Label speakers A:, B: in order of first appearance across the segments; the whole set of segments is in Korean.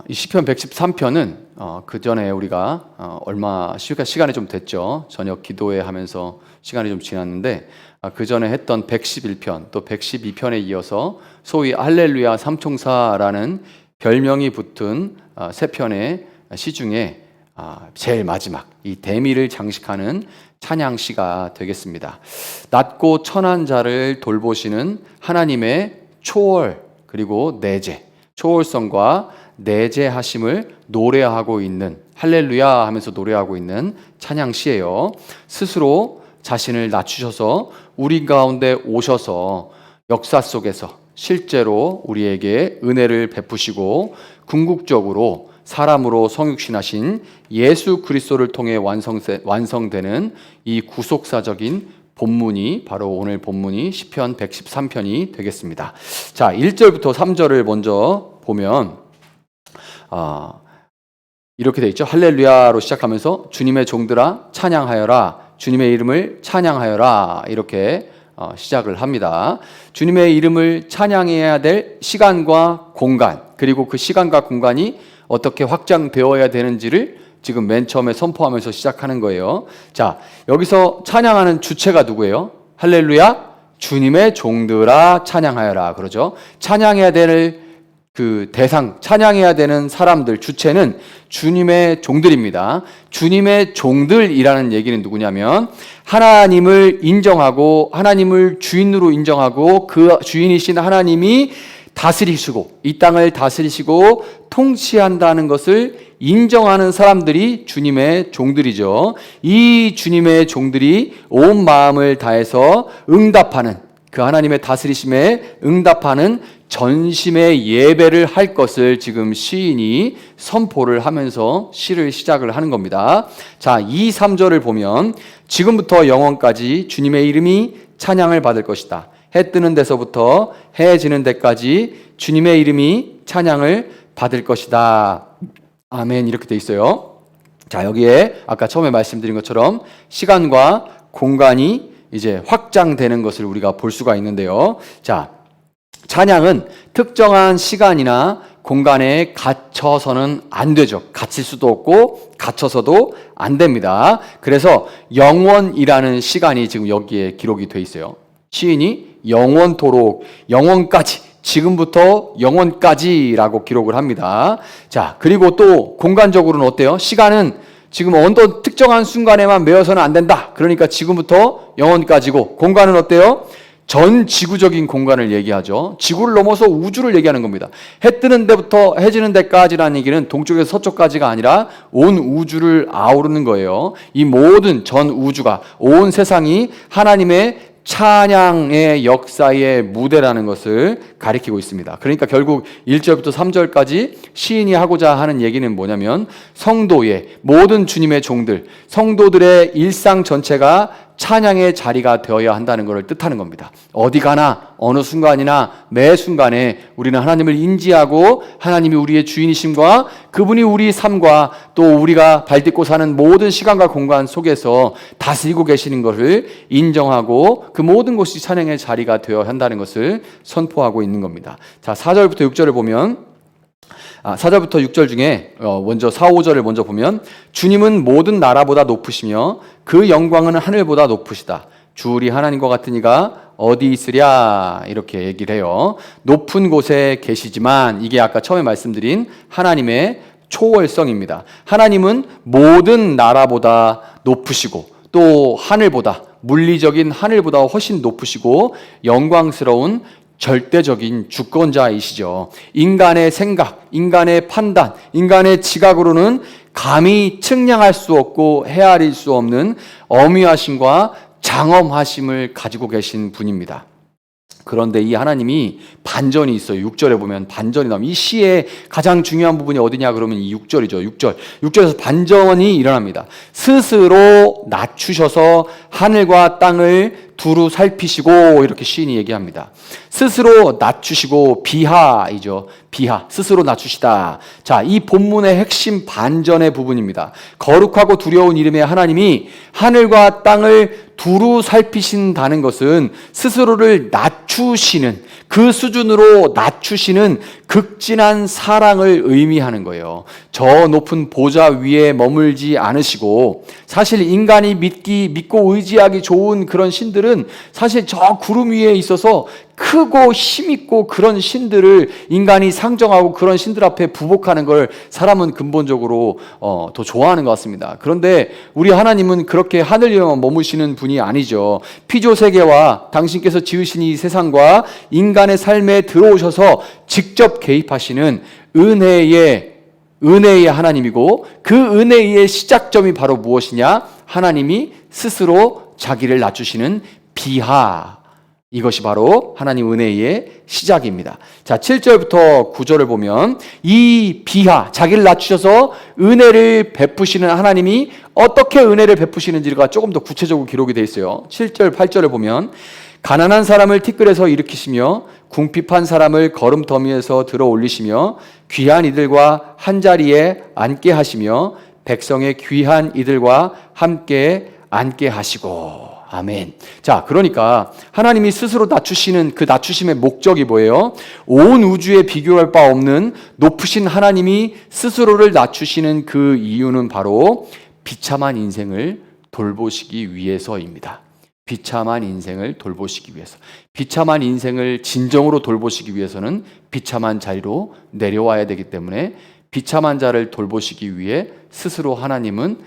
A: 이 시편 113편은 그 전에 우리가 얼마 시간이 좀 됐죠. 저녁 기도회 하면서 시간이 좀 지났는데 그 전에 했던 111편 또 112편에 이어서 소위 할렐루야 삼총사라는 별명이 붙은 세 편의 시 중에 제일 마지막 이 대미를 장식하는 찬양시가 되겠습니다. 낮고 천한 자를 돌보시는 하나님의 초월 그리고 내재, 초월성과 내재하심을 노래하고 있는 할렐루야 하면서 노래하고 있는 찬양시예요. 스스로 자신을 낮추셔서 우리 가운데 오셔서 역사 속에서 실제로 우리에게 은혜를 베푸시고 궁극적으로 사람으로 성육신하신 예수 그리스도를 통해 완성되는 이 구속사적인 본문이 바로 오늘 본문이 시편 113편이 되겠습니다. 자, 1절부터 3절을 먼저 보면 이렇게 돼 있죠. 할렐루야로 시작하면서 주님의 종들아 찬양하여라, 주님의 이름을 찬양하여라 이렇게 시작을 합니다. 주님의 이름을 찬양해야 될 시간과 공간, 그리고 그 시간과 공간이 어떻게 확장되어야 되는지를 지금 맨 처음에 선포하면서 시작하는 거예요. 자, 여기서 찬양하는 주체가 누구예요? 할렐루야, 주님의 종들아 찬양하여라 그러죠. 찬양해야 될 그 대상, 찬양해야 되는 사람들, 주체는 주님의 종들입니다. 주님의 종들이라는 얘기는 누구냐면 하나님을 인정하고 하나님을 주인으로 인정하고 그 주인이신 하나님이 다스리시고 이 땅을 다스리시고 통치한다는 것을 인정하는 사람들이 주님의 종들이죠. 이 주님의 종들이 온 마음을 다해서 응답하는 그 하나님의 다스리심에 응답하는 전심의 예배를 할 것을 지금 시인이 선포를 하면서 시를 시작을 하는 겁니다. 자, 2, 3절을 보면 지금부터 영원까지 주님의 이름이 찬양을 받을 것이다. 해 뜨는 데서부터 해 지는 데까지 주님의 이름이 찬양을 받을 것이다. 아멘. 이렇게 돼 있어요. 자, 여기에 아까 처음에 말씀드린 것처럼 시간과 공간이 이제 확장되는 것을 우리가 볼 수가 있는데요. 자, 찬양은 특정한 시간이나 공간에 갇혀서는 안 되죠. 갇힐 수도 없고 갇혀서도 안 됩니다. 그래서 영원이라는 시간이 지금 여기에 기록이 돼 있어요. 시인이 영원토록, 영원까지, 지금부터 영원까지라고 기록을 합니다. 자, 그리고 또 공간적으로는 어때요? 시간은 지금 어떤 특정한 순간에만 매여서는 안 된다. 그러니까 지금부터 영원까지고, 공간은 어때요? 전 지구적인 공간을 얘기하죠. 지구를 넘어서 우주를 얘기하는 겁니다. 해 뜨는 데부터 해 지는 데까지라는 얘기는 동쪽에서 서쪽까지가 아니라 온 우주를 아우르는 거예요. 이 모든 전 우주가, 온 세상이 하나님의 찬양의 역사의 무대라는 것을 가리키고 있습니다. 그러니까 결국 1절부터 3절까지 시인이 하고자 하는 얘기는 뭐냐면 성도의 모든 주님의 종들, 성도들의 일상 전체가 찬양의 자리가 되어야 한다는 것을 뜻하는 겁니다. 어디 가나 어느 순간이나 매 순간에 우리는 하나님을 인지하고 하나님이 우리의 주인이심과 그분이 우리 삶과 또 우리가 발딛고 사는 모든 시간과 공간 속에서 다스리고 계시는 것을 인정하고 그 모든 것이 찬양의 자리가 되어야 한다는 것을 선포하고 있는 겁니다. 자, 4절부터 6절을 보면 4절부터 6절 중에 먼저 4, 5절을 먼저 보면 주님은 모든 나라보다 높으시며 그 영광은 하늘보다 높으시다. 주 우리 하나님과 같은 이가 어디 있으랴 이렇게 얘기를 해요. 높은 곳에 계시지만 이게 아까 처음에 말씀드린 하나님의 초월성입니다. 하나님은 모든 나라보다 높으시고 또 하늘보다 물리적인 하늘보다 훨씬 높으시고 영광스러운 절대적인 주권자이시죠. 인간의 생각, 인간의 판단, 인간의 지각으로는 감히 측량할 수 없고 헤아릴 수 없는 어미하심과 장엄하심을 가지고 계신 분입니다. 그런데 이 하나님이 반전이 있어요. 6절에 보면 반전이 나옵니다. 이 시의 가장 중요한 부분이 어디냐 그러면 이 6절이죠. 6절에서 반전이 일어납니다. 스스로 낮추셔서 하늘과 땅을 두루 살피시고 이렇게 시인이 얘기합니다. 스스로 낮추시고 비하이죠. 비하, 스스로 낮추시다. 자, 이 본문의 핵심 반전의 부분입니다. 거룩하고 두려운 이름의 하나님이 하늘과 땅을 두루 살피신다는 것은 스스로를 낮추시는 그 수준으로 낮추시는 극진한 사랑을 의미하는 거예요. 저 높은 보좌 위에 머물지 않으시고, 사실 인간이 믿고 의지하기 좋은 그런 신들은 사실 저 구름 위에 있어서 크고 힘있고 그런 신들을 인간이 상정하고 그런 신들 앞에 부복하는 걸 사람은 근본적으로 더 좋아하는 것 같습니다. 그런데 우리 하나님은 그렇게 하늘 위에만 머무시는 분이 아니죠. 피조세계와 당신께서 지으신 이 세상과 인간의 삶에 들어오셔서 직접 개입하시는 은혜의 하나님이고, 그 은혜의 시작점이 바로 무엇이냐? 하나님이 스스로 자기를 낮추시는 비하, 이것이 바로 하나님 은혜의 시작입니다. 자, 7절부터 9절을 보면 이 비하, 자기를 낮추셔서 은혜를 베푸시는 하나님이 어떻게 은혜를 베푸시는지가 조금 더 구체적으로 기록이 되어 있어요. 7절, 8절을 보면 가난한 사람을 티끌에서 일으키시며 궁핍한 사람을 거름더미에서 들어 올리시며 귀한 이들과 한자리에 앉게 하시며 백성의 귀한 이들과 함께 앉게 하시고. 아멘. 자, 그러니까 하나님이 스스로 낮추시는 그 낮추심의 목적이 뭐예요? 온 우주에 비교할 바 없는 높으신 하나님이 스스로를 낮추시는 그 이유는 바로 비참한 인생을 돌보시기 위해서입니다. 비참한 인생을 돌보시기 위해서. 비참한 인생을 진정으로 돌보시기 위해서는 비참한 자리로 내려와야 되기 때문에 비참한 자를 돌보시기 위해 스스로 하나님은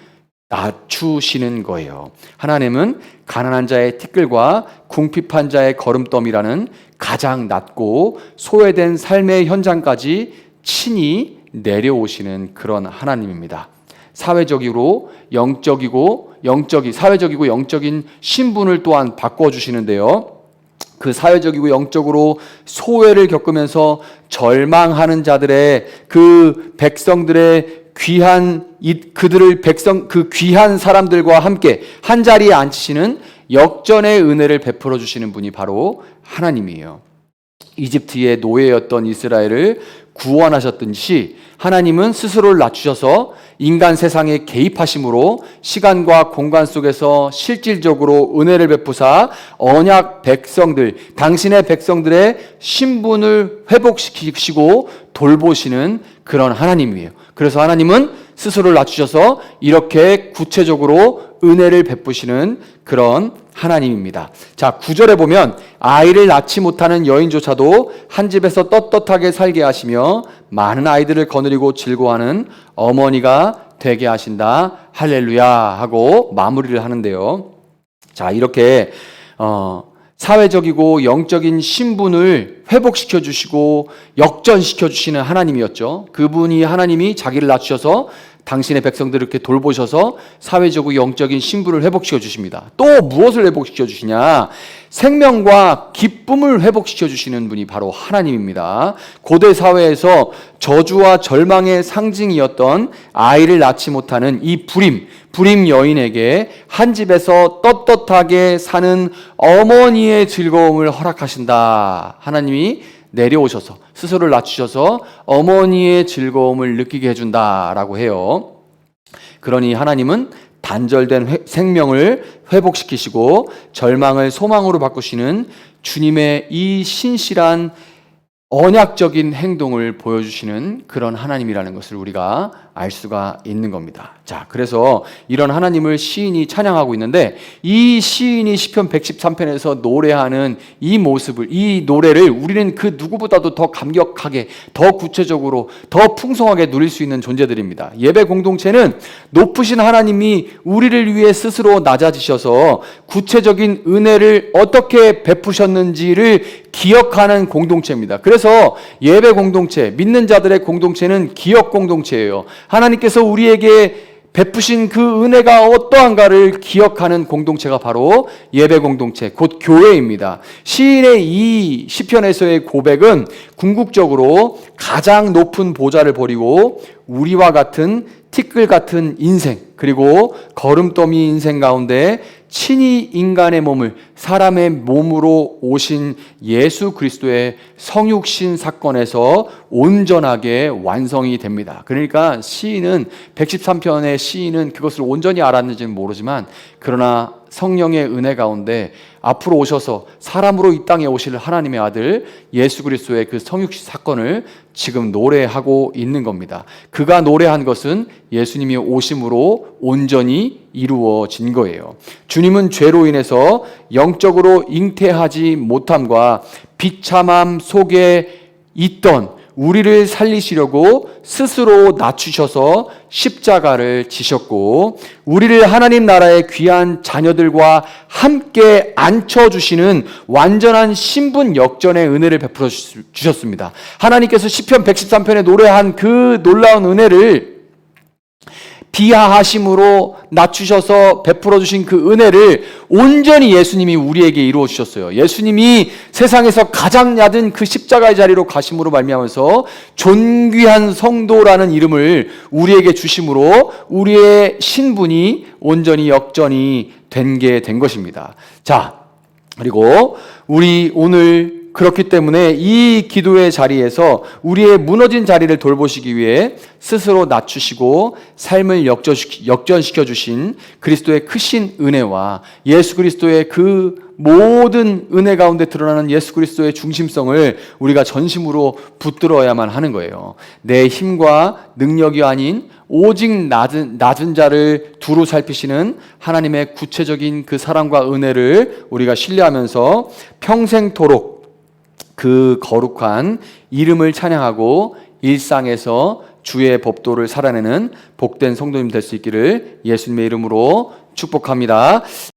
A: 낮추시는 거예요. 하나님은 가난한 자의 티끌과 궁핍한 자의 거름더미라는 가장 낮고 소외된 삶의 현장까지 친히 내려오시는 그런 하나님입니다. 사회적으로 사회적이고 영적인 신분을 또한 바꿔주시는데요. 그 사회적이고 영적으로 소외를 겪으면서 절망하는 자들의 그 백성들의 그 귀한 사람들과 함께 한 자리에 앉히시는 역전의 은혜를 베풀어 주시는 분이 바로 하나님이에요. 이집트의 노예였던 이스라엘을 구원하셨듯이 하나님은 스스로를 낮추셔서 인간 세상에 개입하심으로 시간과 공간 속에서 실질적으로 은혜를 베푸사 언약 백성들, 당신의 백성들의 신분을 회복시키시고 돌보시는 그런 하나님이에요. 그래서 하나님은 스스로를 낮추셔서 이렇게 구체적으로 은혜를 베푸시는 그런 하나님입니다. 자, 9절에 보면 아이를 낳지 못하는 여인조차도 한 집에서 떳떳하게 살게 하시며 많은 아이들을 거느리고 즐거워하는 어머니가 되게 하신다. 할렐루야 하고 마무리를 하는데요. 자, 이렇게 사회적이고 영적인 신분을 회복시켜 주시고 역전시켜 주시는 하나님이었죠. 그분이 하나님이 자기를 낮추셔서 당신의 백성들을 이렇게 돌보셔서 사회적이고 영적인 신분을 회복시켜 주십니다. 또 무엇을 회복시켜 주시냐? 생명과 기쁨을 회복시켜 주시는 분이 바로 하나님입니다. 고대 사회에서 저주와 절망의 상징이었던 아이를 낳지 못하는 이 불임 여인에게 한 집에서 떳떳하게 사는 어머니의 즐거움을 허락하신다. 하나님이 내려오셔서 스스로를 낮추셔서 어머니의 즐거움을 느끼게 해준다라고 해요. 그러니 하나님은 단절된 생명을 회복시키시고 절망을 소망으로 바꾸시는 주님의 이 신실한 언약적인 행동을 보여주시는 그런 하나님이라는 것을 우리가 알 수가 있는 겁니다. 자, 그래서 이런 하나님을 시인이 찬양하고 있는데, 이 시인이 시편 113편에서 노래하는 이 모습을, 이 노래를 우리는 그 누구보다도 더 감격하게, 더 구체적으로, 더 풍성하게 누릴 수 있는 존재들입니다. 예배 공동체는 높으신 하나님이 우리를 위해 스스로 낮아지셔서 구체적인 은혜를 어떻게 베푸셨는지를 기억하는 공동체입니다. 그래서 예배 공동체, 믿는 자들의 공동체는 기억 공동체예요. 하나님께서 우리에게 베푸신 그 은혜가 어떠한가를 기억하는 공동체가 바로 예배 공동체, 곧 교회입니다. 시인의 이 시편에서의 고백은 궁극적으로 가장 높은 보좌를 버리고 우리와 같은 티끌 같은 인생, 그리고 거름더미 인생 가운데 친히 인간의 몸을 사람의 몸으로 오신 예수 그리스도의 성육신 사건에서 온전하게 완성이 됩니다. 그러니까 시인은 113편의 시인은 그것을 온전히 알았는지는 모르지만, 그러나 성령의 은혜 가운데 앞으로 오셔서 사람으로 이 땅에 오실 하나님의 아들 예수 그리스도의 그 성육신 사건을 지금 노래하고 있는 겁니다. 그가 노래한 것은 예수님이 오심으로 온전히 이루어진 거예요. 주님은 죄로 인해서 영적으로 잉태하지 못함과 비참함 속에 있던 우리를 살리시려고 스스로 낮추셔서 십자가를 지셨고, 우리를 하나님 나라의 귀한 자녀들과 함께 앉혀주시는 완전한 신분 역전의 은혜를 베풀어 주셨습니다. 하나님께서 시편 113편에 노래한 그 놀라운 은혜를 비하하심으로 낮추셔서 베풀어 주신 그 은혜를 온전히 예수님이 우리에게 이루어 주셨어요. 예수님이 세상에서 가장 얕은 그 십자가의 자리로 가심으로 말미암아서 존귀한 성도라는 이름을 우리에게 주심으로 우리의 신분이 온전히 역전이 된 것입니다. 자, 그리고 우리 오늘 그렇기 때문에 이 기도의 자리에서 우리의 무너진 자리를 돌보시기 위해 스스로 낮추시고 삶을 역전시켜 주신 그리스도의 크신 은혜와 예수 그리스도의 그 모든 은혜 가운데 드러나는 예수 그리스도의 중심성을 우리가 전심으로 붙들어야만 하는 거예요. 내 힘과 능력이 아닌 오직 낮은 자를 두루 살피시는 하나님의 구체적인 그 사랑과 은혜를 우리가 신뢰하면서 평생토록 그 거룩한 이름을 찬양하고 일상에서 주의 법도를 살아내는 복된 성도님 될 수 있기를 예수님의 이름으로 축복합니다.